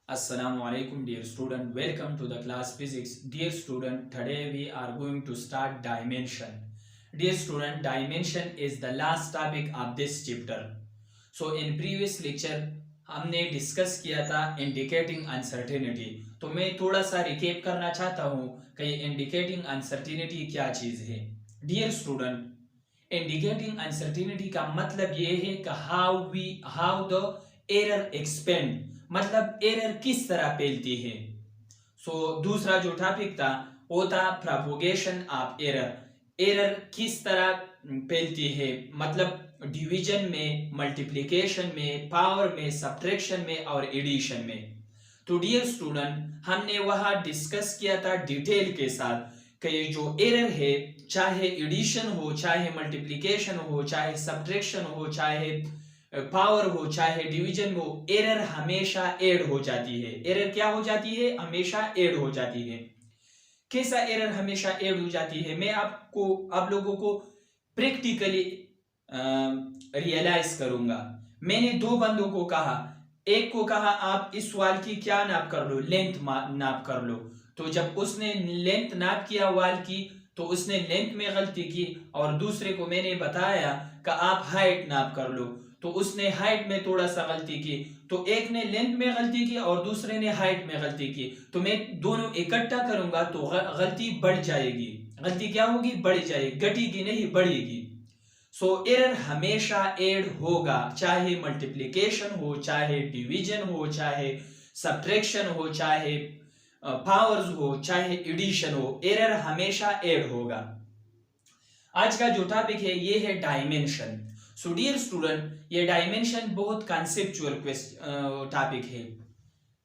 Assalamu alaikum dear student, welcome to the class physics. Dear student, today we are going to start dimension. Dear student, dimension is the last topic of this chapter. So in previous lecture हमने discuss किया था indicating uncertainty. तो मैं थोड़ा सा recap करना चाहता हूँ कि इंडिकेटिंग अनसर्टेनिटी क्या चीज है। डियर स्टूडेंट, इंडिकेटिंग अनसर्टेनिटी का मतलब ये है कि हाउ द एरर एक्सपेंड, मतलब एरर किस तरह फैलती है। दूसरा जो टॉपिक था वो था प्रोपोगेशन ऑफ एरर। एरर किस तरह फैलती है, मतलब डिवीजन में, मल्टीप्लिकेशन में, पावर में, सब्ट्रैक्शन में और एडिशन में। तो डियर स्टूडेंट, हमने वहां डिस्कस किया था डिटेल के साथ कि जो एरर है, चाहे एडिशन हो, चाहे मल्टीप्लिकेशन हो, चाहे सब्ट्रैक्शन हो, चाहे पावर हो, चाहे डिवीजन हो, एरर हमेशा ऐड हो जाती है। एरर क्या हो जाती है? हमेशा ऐड हो जाती है। कैसा एरर हमेशा ऐड हो जाती है, मैं आप लोगों को प्रैक्टिकली रियलाइज करूंगा। मैंने दो बंदों को कहा, एक को कहा आप इस वाल की क्या नाप कर लो, लेंथ नाप कर लो। तो जब उसने लेंथ नाप किया वाल की, तो उसने लेंथ में गलती की, और दूसरे को मैंने बताया कि आप हाइट नाप कर लो, तो उसने हाइट में थोड़ा सा गलती की। तो एक ने लेंथ में गलती की और दूसरे ने हाइट में गलती की। तो मैं दोनों इकट्ठा करूंगा तो गलती बढ़ जाएगी। गलती क्या होगी? बढ़ जाएगी, घटेगी नहीं, बढ़ेगी। एरर हमेशा ऐड होगा, चाहे मल्टीप्लिकेशन हो, चाहे डिवीजन हो, चाहे सब्ट्रैक्शन हो, चाहे पावर्स हो, चाहे एडिशन हो, एरर हमेशा ऐड होगा। आज का जो टॉपिक है ये है डायमेंशन। सो डियर स्टूडेंट, ये डायमेंशन बहुत कॉन्सेप्चुअल टॉपिक है।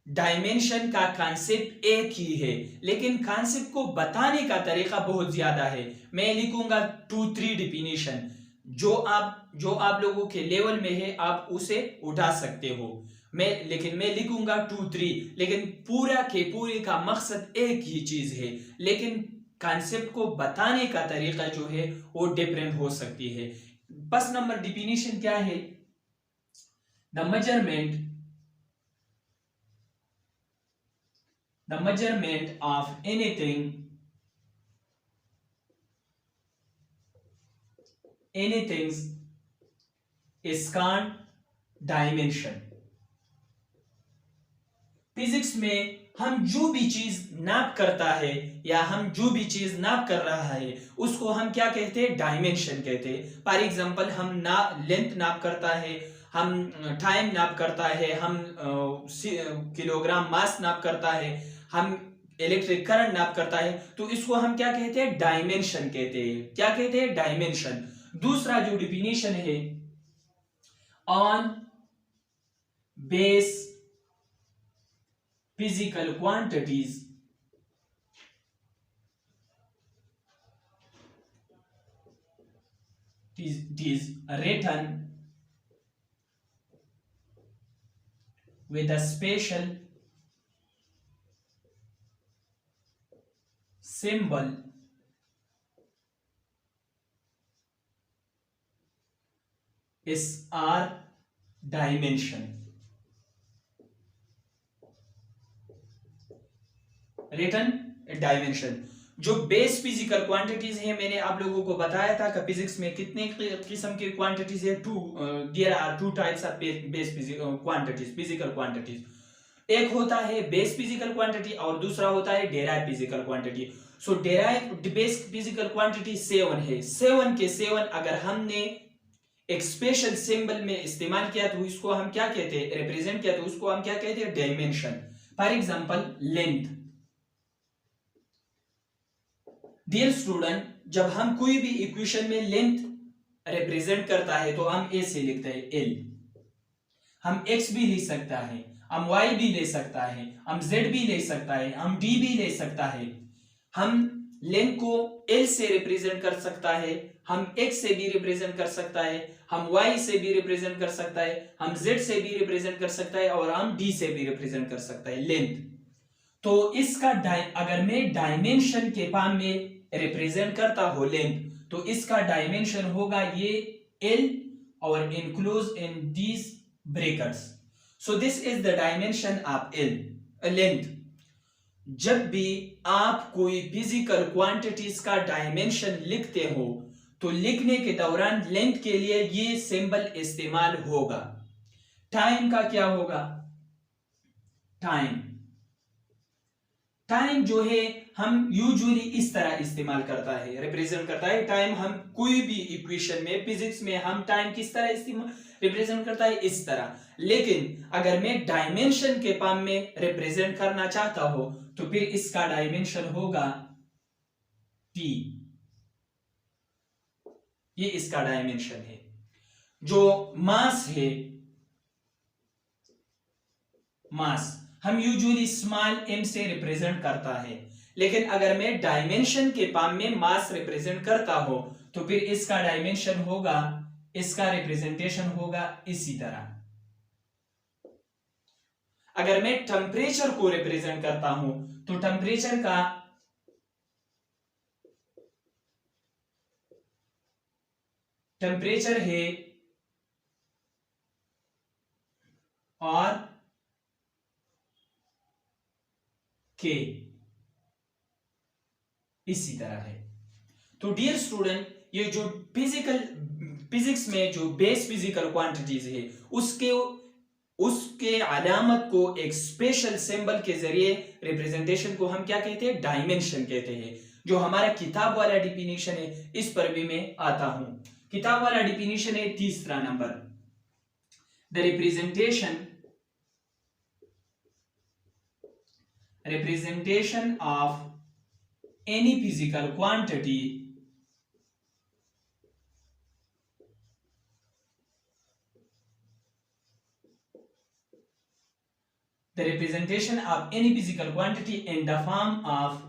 डायमेंशन का कॉन्सेप्ट एक ही है, लेकिन कॉन्सेप्ट को बताने का तरीका बहुत ज्यादा है। मैं लिखूंगा 2-3 डिफिनीशन, जो आप लोगों के लेवल में है आप उसे उठा सकते हो। लेकिन मैं लिखूंगा 2-3, लेकिन पूरे का मकसद एक ही चीज है, लेकिन कॉन्सेप्ट को बताने का तरीका जो है वो डिफरेंट हो सकती है। फर्स्ट नंबर डिफिनीशन क्या है? The measurement of anything is called dimension। Physics में हम जो भी चीज नाप करता है या हम जो भी चीज नाप कर रहा है उसको हम क्या कहते हैं? डायमेंशन कहते हैं। फॉर एग्जांपल, हम लेंथ नाप करता है, हम टाइम नाप करता है, हम किलोग्राम मास नाप करता है, हम इलेक्ट्रिक करंट नाप करता है, तो इसको हम क्या कहते हैं? डायमेंशन कहते हैं। क्या कहते हैं? डायमेंशन। दूसरा जो डिफिनेशन है, on base physical quantities it is written with a special symbol is our dimension। Written dimension. जो बेस फिजिकल क्वांटिटीज है, मैंने आप लोगों को बताया था कि फिजिक्स में कितने किस्म की क्वांटिटीज है। There are 2 types of base physical quantities. एक होता है बेस फिजिकल क्वांटिटी और दूसरा होता है derive physical quantity. Derive base physical quantity 7 है। 7 के 7 अगर हमने एक स्पेशल सिंबल में इस्तेमाल किया तो इसको हम क्या कहते हैं? रिप्रेजेंट किया तो उसको हम क्या कहते हैं? Dimension. For example, length. Dear student, जब हम कोई भी इक्वेशन में लेंथ रिप्रेजेंट करता है तो हम ए से लिखते हैं एल। हम एक्स भी ले सकता है, हम वाई भी ले सकता है, हम जेड भी ले सकता है, हम डी भी ले सकता है। हम लेंथ को एल से रिप्रेजेंट कर सकता है, हम एक्स से भी रिप्रेजेंट कर सकता है, हम वाई से भी रिप्रेजेंट कर सकता है, हम जेड से भी रिप्रेजेंट कर सकता है, और हम डी से भी रिप्रेजेंट कर सकता है लेंथ। तो इसका अगर मैं डायमेंशन के फॉर्म में रिप्रेजेंट करता हो लेंथ, तो इसका डायमेंशन होगा ये एल और enclose in these brackets. So this is the dimension of length. जब भी आप कोई फिजिकल क्वांटिटीज का डायमेंशन लिखते हो तो लिखने के दौरान लेंथ के लिए ये सिंबल इस्तेमाल होगा। टाइम का क्या होगा? टाइम जो है हम यूजुअली इस तरह इस्तेमाल करता है, रिप्रेजेंट करता है टाइम। हम कोई भी इक्वेशन में, फिजिक्स में हम टाइम किस तरह इस्तेमाल रिप्रेजेंट करता है? इस तरह। लेकिन अगर मैं डायमेंशन के फॉर्म में रिप्रेजेंट करना चाहता हो तो फिर इसका डायमेंशन होगा टी। ये इसका डायमेंशन है। जो मास है, मास हम यूजुअली स्मॉल m से रिप्रेजेंट करता है, लेकिन अगर मैं डायमेंशन के फॉर्म में मास रिप्रेजेंट करता हो तो फिर इसका डायमेंशन होगा, इसका रिप्रेजेंटेशन होगा इसी तरह। अगर मैं टेम्परेचर को रिप्रेजेंट करता हूं तो टेम्परेचर है और के इसी तरह है। तो डियर स्टूडेंट, ये जो फिजिक्स में जो बेस फिजिकल क्वांटिटीज है उसके अलामत को एक स्पेशल सिंबल के जरिए रिप्रेजेंटेशन को हम क्या कहते हैं? डायमेंशन कहते हैं। जो हमारा किताब वाला डिफिनीशन है इस पर भी मैं आता हूं। किताब वाला डिफिनीशन है 3 number, the representation of any physical quantity the representation of any physical quantity in the form of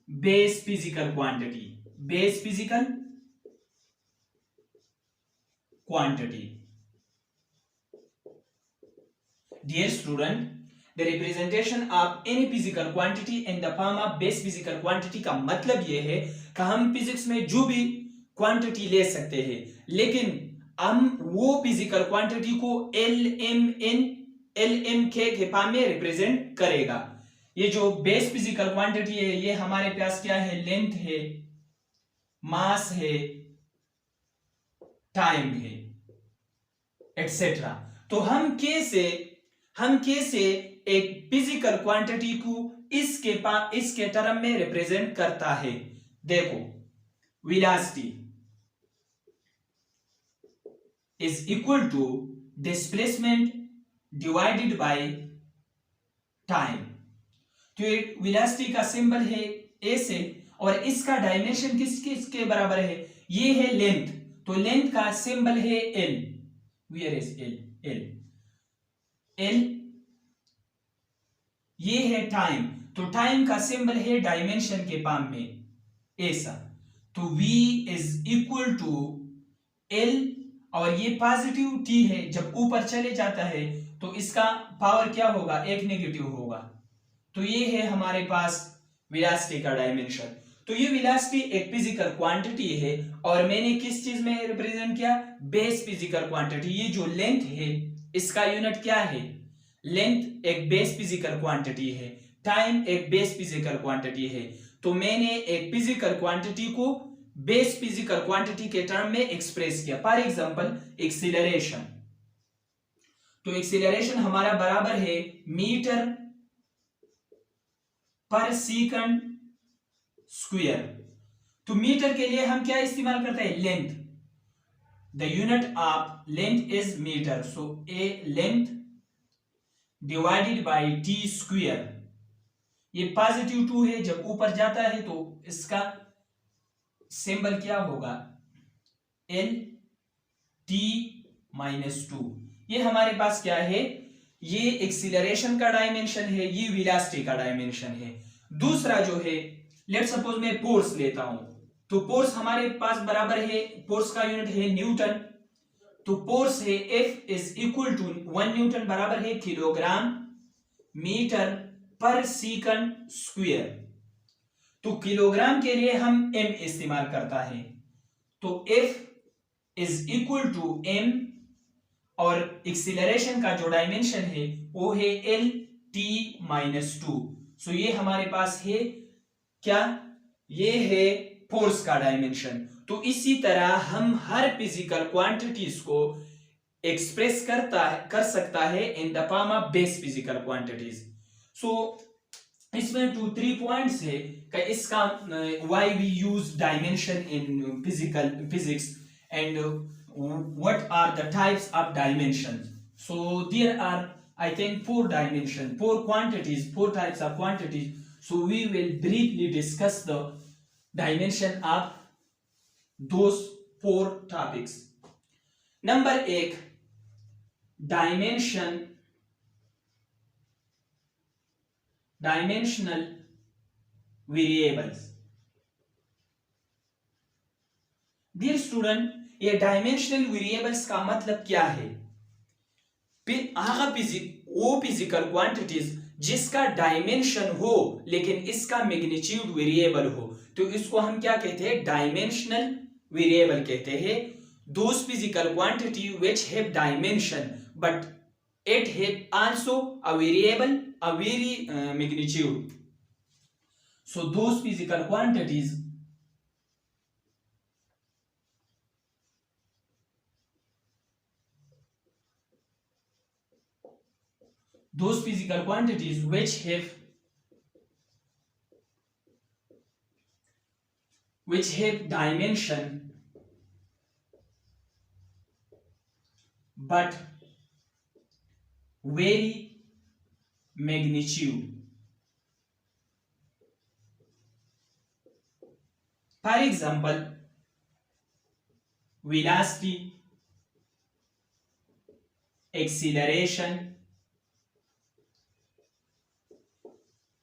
base physical quantity, base physical quantity. Dear student, the representation of any physical quantity in the form of base physical quantity का मतलब ये है कि हम physics में जो भी quantity ले सकते हैं, लेकिन हम वो फिजिकल क्वांटिटी को LMK के फॉर्म में रिप्रेजेंट करेगा। ये जो बेस फिजिकल क्वांटिटी है ये हमारे पास क्या है? लेंथ है, मास है, टाइम है, एटसेट्रा। तो हम कैसे एक फिजिकल क्वांटिटी को इसके टर्म में रिप्रेजेंट करता है? देखो, velocity is equal to displacement divided by time. तो वेलोसिटी का सिंबल है ए से और इसका डायमेंशन किसके बराबर है? ये है लेंथ, तो लेंथ का सिंबल है L. Where is L? L. ये है टाइम, तो टाइम का सिंबल है डायमेंशन के फॉर्म में ऐसा। तो v is equal to L और ये पॉजिटिव t है, जब ऊपर चले जाता है तो इसका पावर क्या होगा? एक नेगेटिव होगा। तो ये है हमारे पास वेलोसिटी का डायमेंशन। तो ये वेलोसिटी एक फिजिकल क्वांटिटी है और मैंने किस चीज में रिप्रेजेंट किया? Base physical quantity. ये जो लेंथ है इसका यूनिट क्या है? लेंथ एक बेस फिजिकल क्वांटिटी है, टाइम एक बेस फिजिकल क्वांटिटी है। तो मैंने एक फिजिकल क्वांटिटी को बेस फिजिकल क्वांटिटी के टर्म में एक्सप्रेस किया। फॉर एग्जांपल एक्सीलरेशन, तो एक्सीलरेशन हमारा बराबर है मीटर पर सेकंड स्क्वायर। तो मीटर के लिए हम क्या इस्तेमाल करते हैं? Length. The unit of length is metre, so A length divided by T square. ये पॉजिटिव 2 है, जब ऊपर जाता है तो इसका सिंबल क्या होगा? L T minus 2। ये हमारे पास क्या है? ये एक्सीलरेशन का डायमेंशन है, ये वेलोसिटी का डायमेंशन है। दूसरा जो है, लेट सपोज मैं फोर्स लेता हूं, तो फोर्स हमारे पास बराबर है, फोर्स का यूनिट है न्यूटन। तो फोर्स है F is equal to 1 newton बराबर है किलोग्राम मीटर पर सेकंड स्क्वायर। तो किलोग्राम के लिए हम M इस्तेमाल करता है, तो F is equal to m, और एक्सीलरेशन का जो डायमेंशन है वो है l t माइनस 2। सो ये हमारे पास है क्या, ये है फोर्स का डायमेंशन। तो इसी तरह हम हर फिजिकल क्वांटिटीज को एक्सप्रेस कर सकता है in the form of base physical quantities. So इसमें 2-3 पॉइंट्स है कि इसका why we use dimension in physics and what are the types of dimensions. So there are, I think, 4 dimensions, 4 quantities, 4 types of quantities. So we will briefly discuss the dimension of those 4 topics. Number 1, dimensional variables. Dear student, ये dimensional variables का मतलब क्या है? वो physical quantities जिसका dimension हो लेकिन इसका मैग्नीट्यूड वेरिएबल हो, तो इसको हम क्या कहते हैं? डायमेंशनल वेरिएबल कहते हैं। Those physical quantity which have dimension but it have also a variable, a very magnitude. So those physical quantities which have dimension but vary magnitude. For example, velocity, acceleration,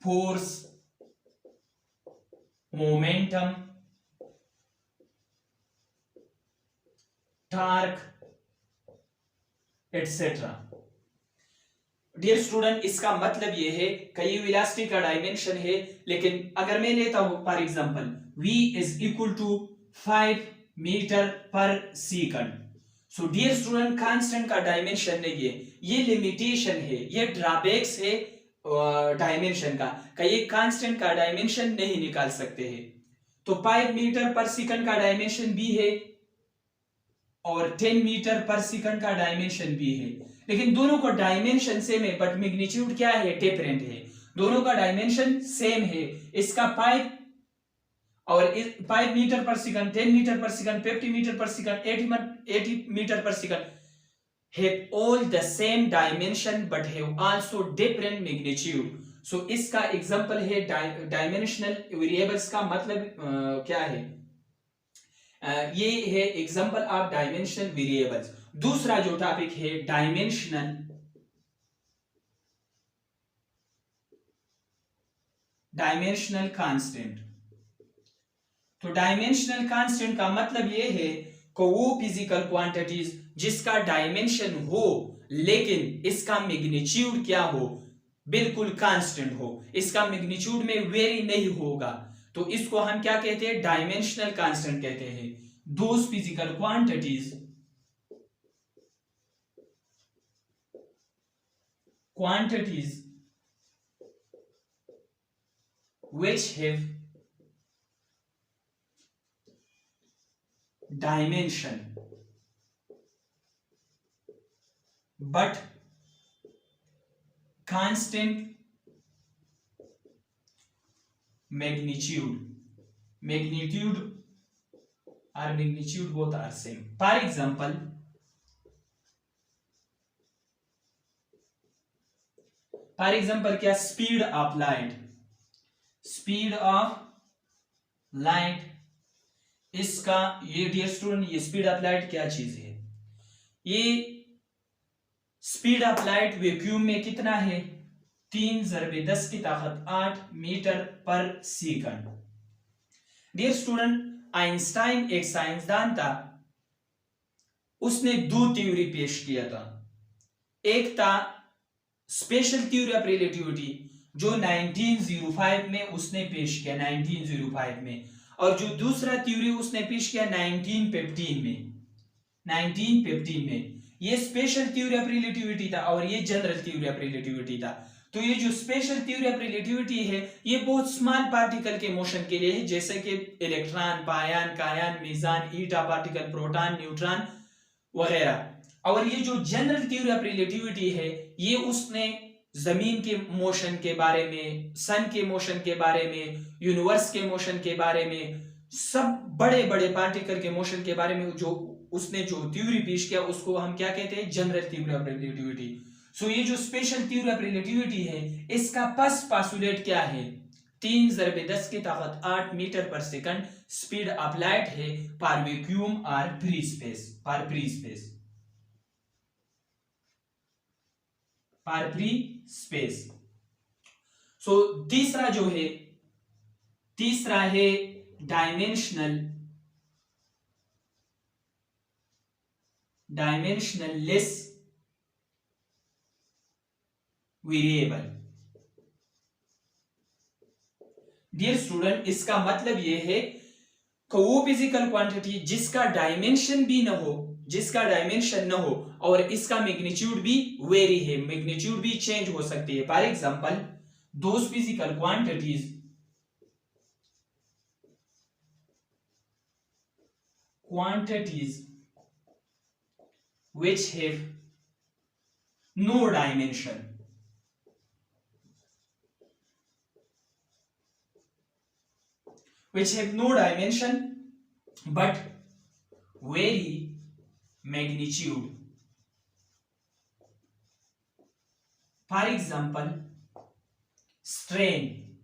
force, momentum, torque, etc. Dear student, इसका मतलब ये है कि ये velocity का dimension है, लेकिन अगर मैं लेता हूं for example v is equal to 5 metre पर second. So dear student, constant का डायमेंशन नहीं है, ये लिमिटेशन है, ये ड्रॉबैक्स है डायमेंशन का, ये कांस्टेंट का डायमेंशन नहीं निकाल सकते हैं। तो 5 मीटर पर सेकंड का डायमेंशन भी है और 10 मीटर पर सेकंड का डायमेंशन भी है, लेकिन दोनों का डायमेंशन सेम है बट मैग्नीट्यूड क्या है? डिफरेंट है। दोनों का डायमेंशन सेम है, इसका 5 और 5 मीटर पर सेकंड, 10 मीटर पर सेकंड, 50 मीटर पर सेकंड, 80 मीटर पर second have all the same dimension but have also different magnitude. So इसका एग्जांपल है डायमेंशनल वेरिएबल्स का मतलब क्या है? ये है एग्जांपल ऑफ डायमेंशनल वेरिएबल्स। दूसरा जो टॉपिक है डायमेंशनल कांस्टेंट। तो डायमेंशनल कांस्टेंट का मतलब ये है कि वो फिजिकल क्वांटिटीज जिसका डायमेंशन हो लेकिन इसका मैग्नीट्यूड क्या हो? बिल्कुल कांस्टेंट हो, इसका मैग्नीट्यूड में वेरी नहीं होगा, तो इसको हम क्या कहते हैं? डायमेंशनल कांस्टेंट कहते हैं। Those physical quantities which have dimension but constant magnitude both are same. For example, क्या? स्पीड ऑफ लाइट, इसका ये डियर स्टूडेंट, ये स्पीड ऑफ लाइट क्या चीज है? ये स्पीड ऑफ लाइट वैक्यूम में कितना है? 3 × 10⁸ मीटर पर सेकंड। डियर स्टूडेंट, आइंस्टाइन एक साइंसदान था, उसने 2 थ्योरी पेश किया था। एक था स्पेशल थ्योरी ऑफ रिलेटिविटी जो 1905 में उसने पेश किया, 1905 में, और जो दूसरा थ्योरी उसने पेश किया 1915 में। 1915 में। ये स्पेशल थ्योरी ऑफ रिलेटिविटी था और ये जनरल थ्योरी ऑफ रिलेटिविटी था। तो ये जो स्पेशल थ्योरी ऑफ रिलेटिविटी है ये बहुत स्मॉल पार्टिकल के मोशन के लिए है, जैसे कि इलेक्ट्रॉन, पायन, कायन, मीजान, ईटा पार्टिकल, प्रोटॉन, न्यूट्रॉन वगैरह। और ये जो जनरल थ्योरी ऑफ रिलेटिविटी है ये उसने जमीन के मोशन के बारे में, सन के मोशन के बारे में, यूनिवर्स के मोशन के बारे में, सब बड़े बड़े पार्टिकल के मोशन के बारे में जो उसने जो थ्योरी पेश किया उसको हम क्या कहते हैं, जनरल थ्योरी ऑफ रिलेटिविटी। सो ये जो स्पेशल थ्योरी ऑफ रिलेटिविटी है इसका फर्स्ट पोस्टुलेट क्या है, 3 × 10⁸ मीटर पर सेकंड स्पीड ऑफ लाइट है पर वैक्यूम और फ्री स्पेस, पर फ्री स्पेस, पर फ्री स्पेस। सो तीसरा जो है, तीसरा है डायमेंशनलेस वेरिएबल। डियर स्टूडेंट, इसका मतलब यह है कि वो फिजिकल क्वांटिटी जिसका डायमेंशन भी ना हो, जिसका डायमेंशन ना हो और इसका मैग्नीट्यूड भी वेरी है, मैग्नीट्यूड भी चेंज हो सकती है। For example, those physical quantities which have no dimension, but vary magnitude. For example, strain,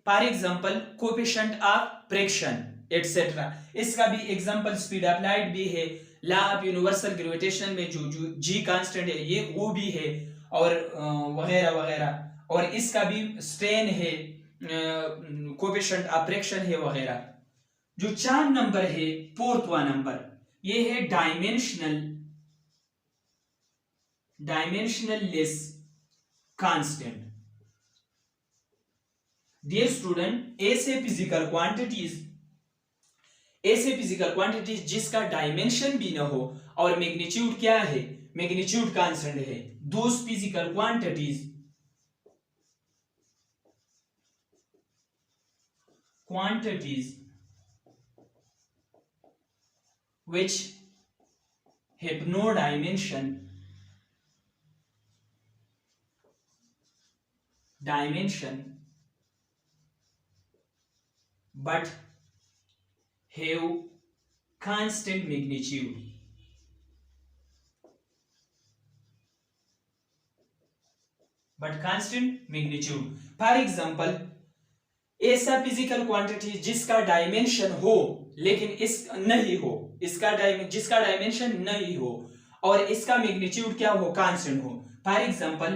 for example coefficient of friction etc. इसका भी एग्जांपल स्पीड ऑफ लाइट भी है, लॉ ऑफ यूनिवर्सल ग्रेविटेशन में जो जी कांस्टेंट है ये वो भी है और वगैरह वगैरह। और इसका भी स्ट्रेन है, कोएफिशिएंट ऑफ फ्रिक्शन है वगैरह। जो 4 नंबर है, फोर्थवा नंबर, ये है डायमेंशनलेस कांस्टेंट। डियर स्टूडेंट, ऐसे फिजिकल क्वांटिटीज जिसका डायमेंशन भी ना हो और मैग्नीट्यूड क्या है, मैग्नीट्यूड कांस्टेंट है, those physical quantities which have no dimension but have constant magnitude. For example, ऐसा फिजिकल क्वांटिटी जिसका डायमेंशन हो लेकिन जिसका डायमेंशन नहीं हो और इसका मैग्नीट्यूड क्या हो, कांस्टेंट हो। फॉर एग्जाम्पल,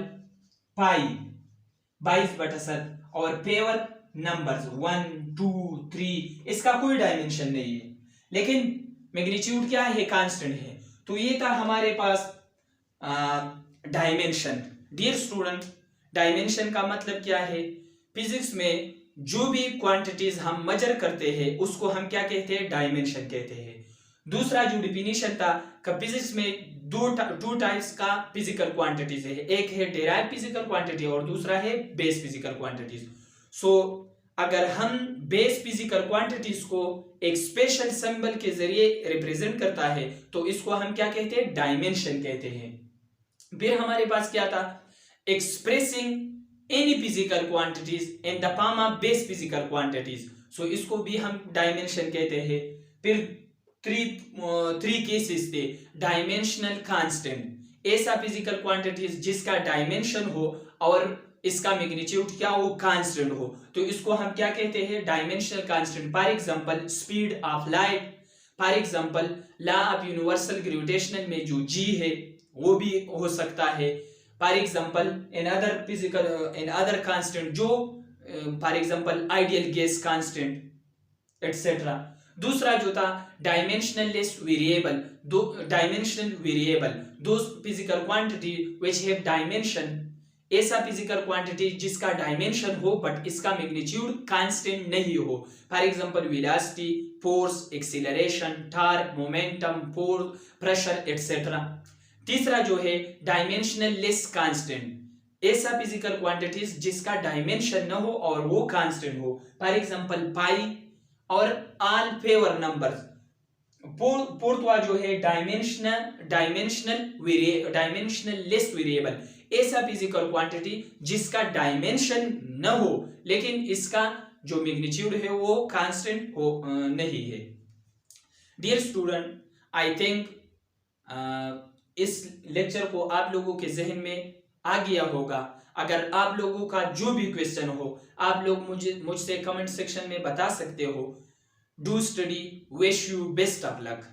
पाई 22/7 और पेवर नंबर्स 1 2 3, इसका कोई डायमेंशन नहीं है लेकिन मैग्नीट्यूड क्या है, कांस्टेंट है। तो ये था हमारे पास डायमेंशन। डियर स्टूडेंट, डायमेंशन का मतलब क्या है, फिजिक्स में जो भी क्वांटिटीज हम मेजर करते हैं उसको हम क्या कहते हैं, डायमेंशन कहते हैं। दूसरा जो डिफिनीशन था कि फिजिक्स में टू टाइप्स का फिजिकल क्वांटिटीज है, एक है डेराइव फिजिकल क्वांटिटी और दूसरा है बेस फिजिकल क्वांटिटीज। सो अगर हम बेस फिजिकल क्वांटिटीज को एक स्पेशल सिंबल के जरिए रिप्रेजेंट करता है तो इसको हम क्या कहते हैं, डायमेंशन कहते हैं। फिर हमारे पास क्या था, expressing any physical quantities in the form of base physical quantities, so इसको भी हम डायमेंशन कहते हैं। फिर थ्री केसेस थे, डायमेंशनल कांस्टेंट, ऐसा फिजिकल क्वांटिटीज जिसका डायमेंशन हो और इसका मैग्नीट्यूड क्या हो, कांस्टेंट हो, तो इसको हम क्या कहते हैं, dimensional constant. For example, speed of light, for example law of universal gravitation में जो जी है वो भी हो सकता है। For example in other constant जो for example ideal gas constant etcetera. दूसरा जो था dimensionless variable, dimensional variable, those physical quantity which have dimension ऐसा फिजिकल क्वांटिटी जिसका डायमेंशन हो बट इसका मैग्नीट्यूड कांस्टेंट नहीं हो। For example velocity, force, acceleration, torque, momentum, force, pressure etcetera. तीसरा जो है डायमेंशनल लेस कांस्टेंट, ऐसा फिजिकल क्वांटिटीज जिसका डायमेंशन न हो और वो कांस्टेंट हो। फॉर एग्जांपल पाई और ऑल फेवर नंबर्स। फोर्थवा जो है डायमेंशनल लेस वेरिएबल, ऐसा फिजिकल क्वांटिटी जिसका डायमेंशन न हो लेकिन इसका जो मैग्नीट्यूड है वो कांस्टेंट हो नहीं है। डियर स्टूडेंट, आई थिंक इस लेक्चर को आप लोगों के जहन में आ गया होगा। अगर आप लोगों का जो भी क्वेश्चन हो आप लोग मुझसे कमेंट सेक्शन में बता सकते हो। Do study, wish you best of luck.